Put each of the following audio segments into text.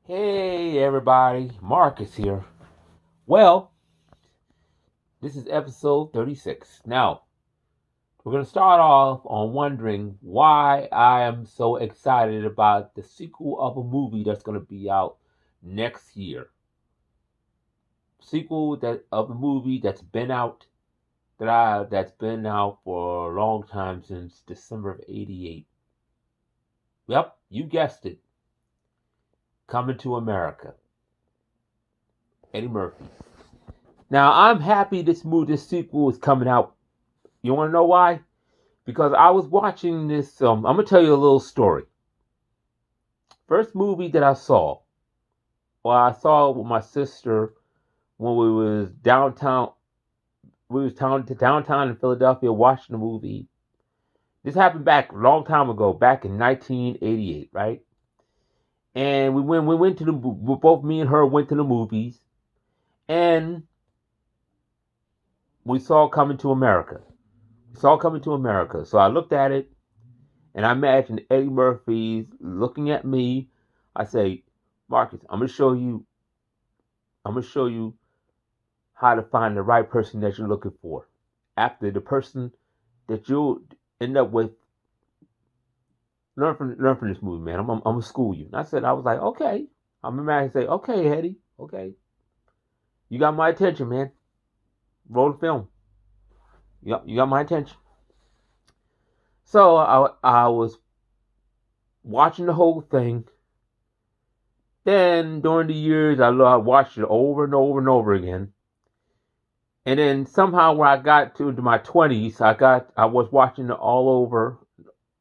Hey everybody, Marcus here. Well, this is episode 36. Now, we're going to start off on wondering why I am so excited about the sequel of a movie that's going to be out next year. Sequel that of a movie that's been out for a long time since December of 88. Yep, you guessed it. Coming to America. Eddie Murphy. Now, I'm happy this sequel is coming out. You want to know why? Because I was watching this. I'm gonna tell you a little story. First movie that I saw, well, I saw it with my sister when we was downtown. We was downtown in Philadelphia watching the movie. This happened back a long time ago, back in 1988, right? And we went to the both me and her went to the movies, and we saw Coming to America. We saw Coming to America. So I looked at it, and I imagined Eddie Murphy looking at me. I say, Marcus, I'm gonna show you how to find the right person that you're looking for. After the person that you'll end up with, learn from this movie, man. I'm gonna school you. And I was like, okay. I remember I say, okay, Eddie, okay, you got my attention, man. Roll the film. You got my attention. So I was watching the whole thing. Then during the years, I watched it over and over and over again. And then somehow when I got to my 20s, I was watching it all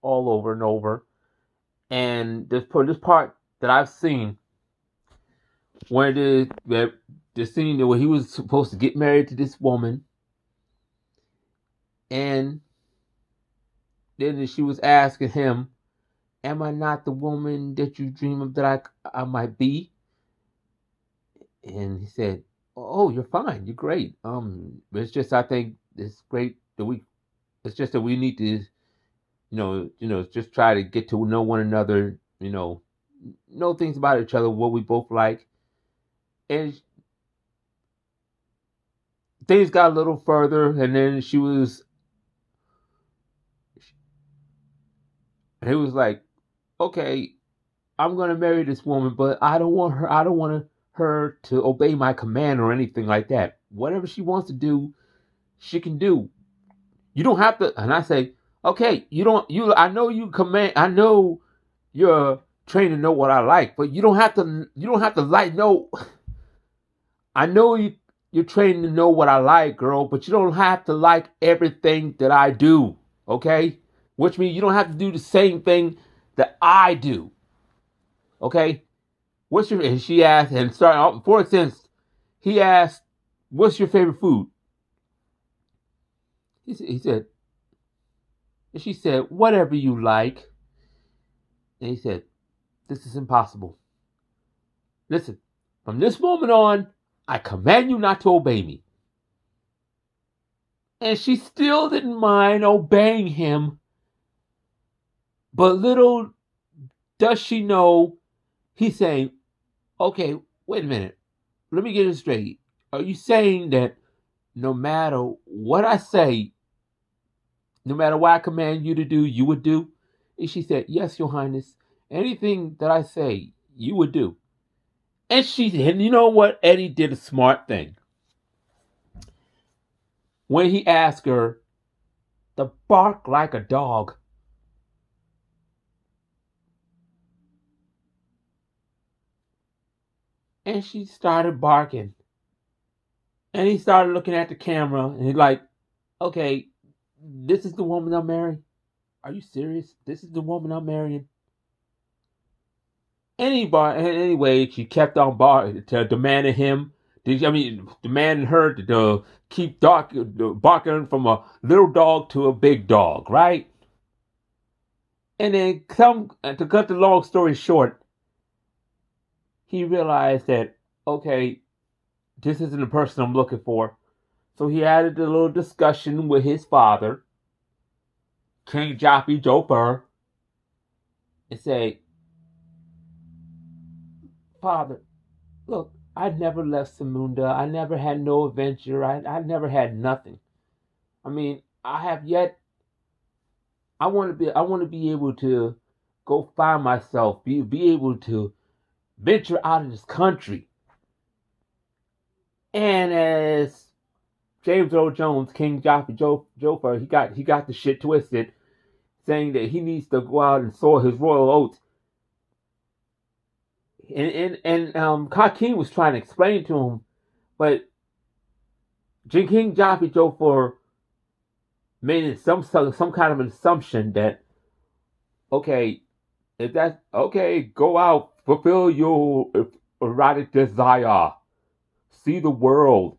over and over. And this part that I've seen where the scene where he was supposed to get married to this woman, and then she was asking him, "Am I not the woman that you dream of that I might be?" And he said, "Oh, you're fine. You're great. It's just I think it's great that we. It's just that we need to, just try to get to know one another. Know things about each other, what we both like." And things got a little further, and then he was like, "Okay, I'm gonna marry this woman, but I don't want her to obey my command or anything like that. Whatever she wants to do, she can do. You don't have to." And I say, "Okay, I know you command. I know you're trained to know what I like, but you don't have to. You don't have to like no. I know you're trained to know what I like, girl, but you don't have to like everything that I do. Okay, which means you don't have to do the same thing that I do. Okay, what's your?" And she asked, and starting for instance, he asked, "What's your favorite food?" He said, and she said, "Whatever you like." And he said, "This is impossible. Listen, from this moment on, I command you not to obey me." And she still didn't mind obeying him, but little does she know, he's saying, "Okay, wait a minute. Let me get it straight. Are you saying that no matter what I say, no matter what I command you to do, you would do?" And she said, "Yes, Your Highness. Anything that I say, you would do." And you know what? Eddie did a smart thing. When he asked her to bark like a dog, and she started barking. And he started looking at the camera, and he's like, "Okay, this is the woman I'm marrying. Are you serious? This is the woman I'm marrying?" Anyway, she kept on demanding him. Demanding her to keep barking from a little dog to a big dog, right? And then to cut the long story short, he realized that, okay, this isn't the person I'm looking for. So he added a little discussion with his father, King Joffrey Joe Burr, and say, Father, look, I never left Samunda. I never had no adventure. I never had nothing. I mean, I have yet. I want to be able to go find myself. Be able to venture out of this country. And as James Earl Jones, King Joffrey, he got the shit twisted, saying that he needs to go out and sow his royal oats. And Hakeem was trying to explain to him, but King Joffrey Joffrey made it some kind of an assumption that, okay, if that's okay, go out, fulfill your erotic desire, see the world.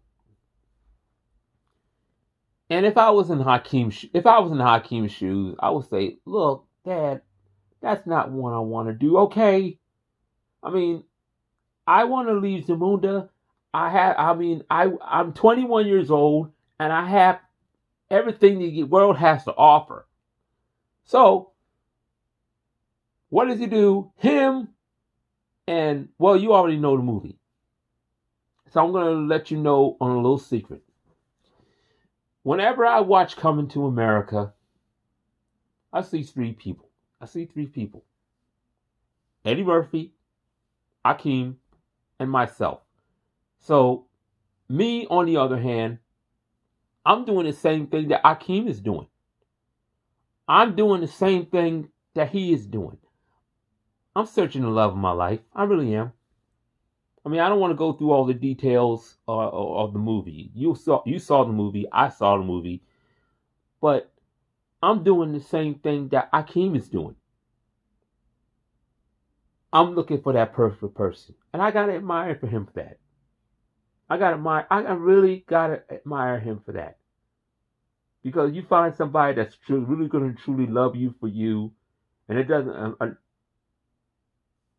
And if I was in Hakeem's shoes, I would say, look, Dad, that's not what I want to do. Okay, I mean, I want to leave Zamunda. I'm 21 years old, and I have everything the world has to offer. So, what does he do? Him and, well, you already know the movie. So I'm going to let you know on a little secret. Whenever I watch Coming to America, I see three people. Eddie Murphy, Hakeem, and myself. So, me, on the other hand, I'm doing the same thing that Hakeem is doing. I'm doing the same thing that he is doing. I'm searching the love of my life. I really am. I mean, I don't want to go through all the details of the movie. You saw the movie. I saw the movie. But I'm doing the same thing that Hakeem is doing. I'm looking for that perfect person, and I gotta admire for him for that. I really gotta admire him for that, because you find somebody that's really going to truly love you for you, and it doesn't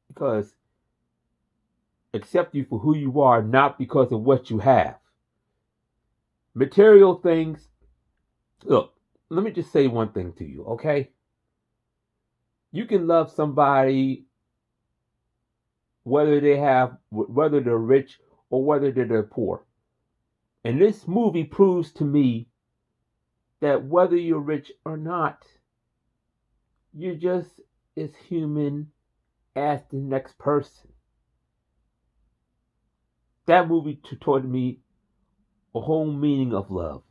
because accept you for who you are, not because of what you have. Material things. Look, let me just say one thing to you, okay? You can love somebody whether they're rich or whether they're poor. And this movie proves to me that whether you're rich or not, you're just as human as the next person. That movie taught me a whole meaning of love.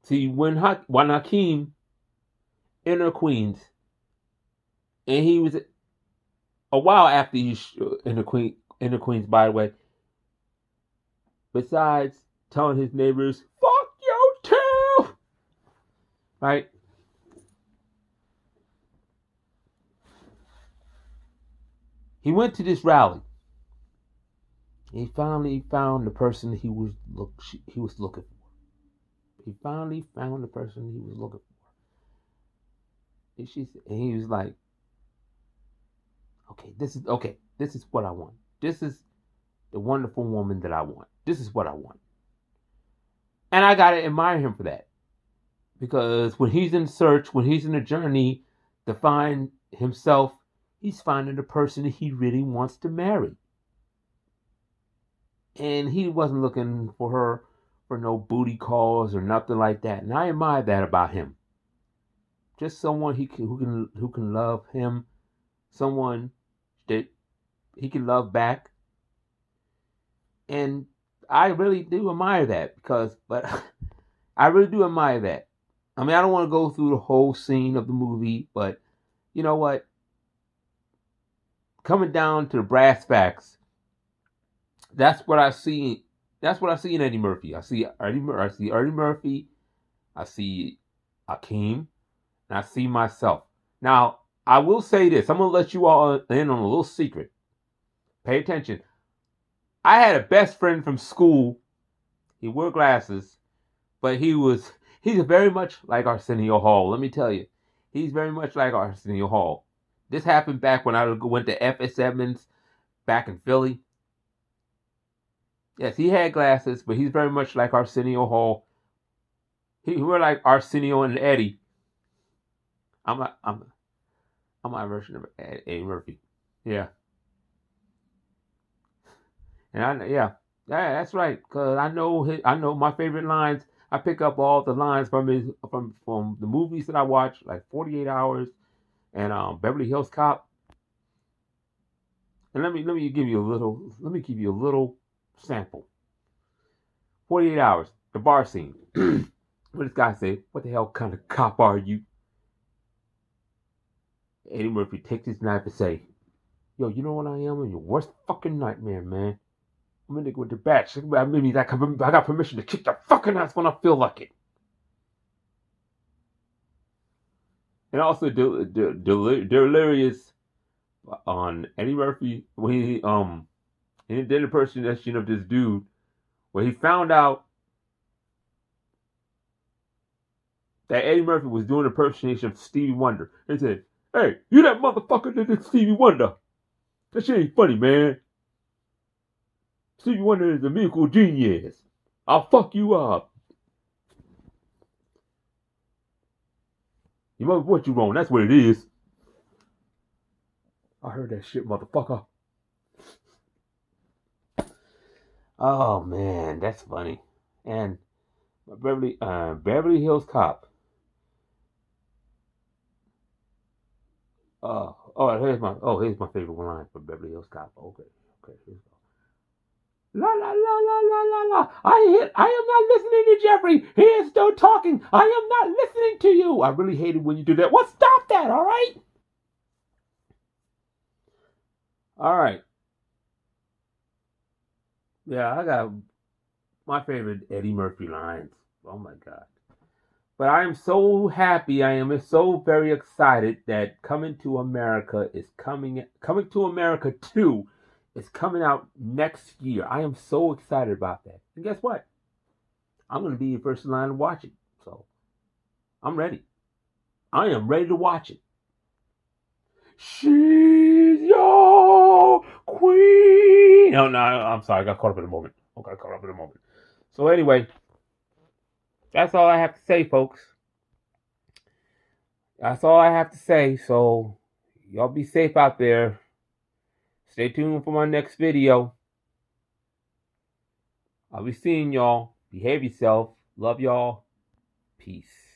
See, when Hakeem entered Queens, and he was a while after he's in the Queens, by the way. Besides telling his neighbors, "Fuck you too," right? He went to this rally. He finally found the person he was looking for. He finally found the person he was looking for. And he was like, "Okay, this is what I want. This is the wonderful woman that I want. This is what I want." And I gotta admire him for that. Because when he's in search, when he's in a journey to find himself, he's finding the person he really wants to marry. And he wasn't looking for her for no booty calls or nothing like that. And I admire that about him. Just someone who can love him, someone that he can love back. And I really do admire that but I really do admire that. I mean, I don't want to go through the whole scene of the movie, but you know what? Coming down to the brass tacks, that's what I see. That's what I see in Eddie Murphy. I see Eddie Murphy. I see Hakeem, and I see myself. Now, I will say this. I'm gonna let you all in on a little secret. Pay attention. I had a best friend from school. He wore glasses, but he's very much like Arsenio Hall. Let me tell you, he's very much like Arsenio Hall. This happened back when I went to F.S. Edmonds back in Philly. Yes, he had glasses, but he's very much like Arsenio Hall. We're like Arsenio and Eddie. I'm my version of Eddie Murphy. Yeah. And that's right. Cause I know my favorite lines. I pick up all the lines from his from the movies that I watch, like 48 Hours and Beverly Hills Cop. And let me give you a little sample. 48 Hours, the bar scene. What this guy say? What the hell kind of cop are you? Eddie Murphy takes his knife and say, "Yo, you know what I am? I'm your worst fucking nightmare, man. I'm a nigga with the batch. I mean, I got permission to kick your fucking ass when I feel like it." And also delirious on Eddie Murphy when he did a impersonation of this dude where he found out that Eddie Murphy was doing an impersonation of Stevie Wonder. He said, "Hey, you that motherfucker that did Stevie Wonder? That shit ain't funny, man. Stevie Wonder is a musical genius. I'll fuck you up. You mother what you wrong. That's what it is." I heard that shit, motherfucker. Oh man, that's funny. And Beverly Hills Cop. Here's my favorite line from Beverly Hills Cop. Okay, here's La la la la la la la. I am not listening to Jeffrey. He is still talking. I am not listening to you. I really hate it when you do that. Well, stop that, all right? All right. Yeah, I got my favorite Eddie Murphy lines. Oh my god. But I am so happy. I am so very excited that Coming to America 2 is coming out next year. I am so excited about that. And guess what? I'm going to be the first in line to watch it. So I'm ready. I am ready to watch it. She's your queen. Oh, no, I'm sorry. I got caught up in a moment. So anyway, that's all I have to say, folks. That's all I have to say. So y'all be safe out there. Stay tuned for my next video. I'll be seeing y'all. Behave yourself. Love y'all. Peace.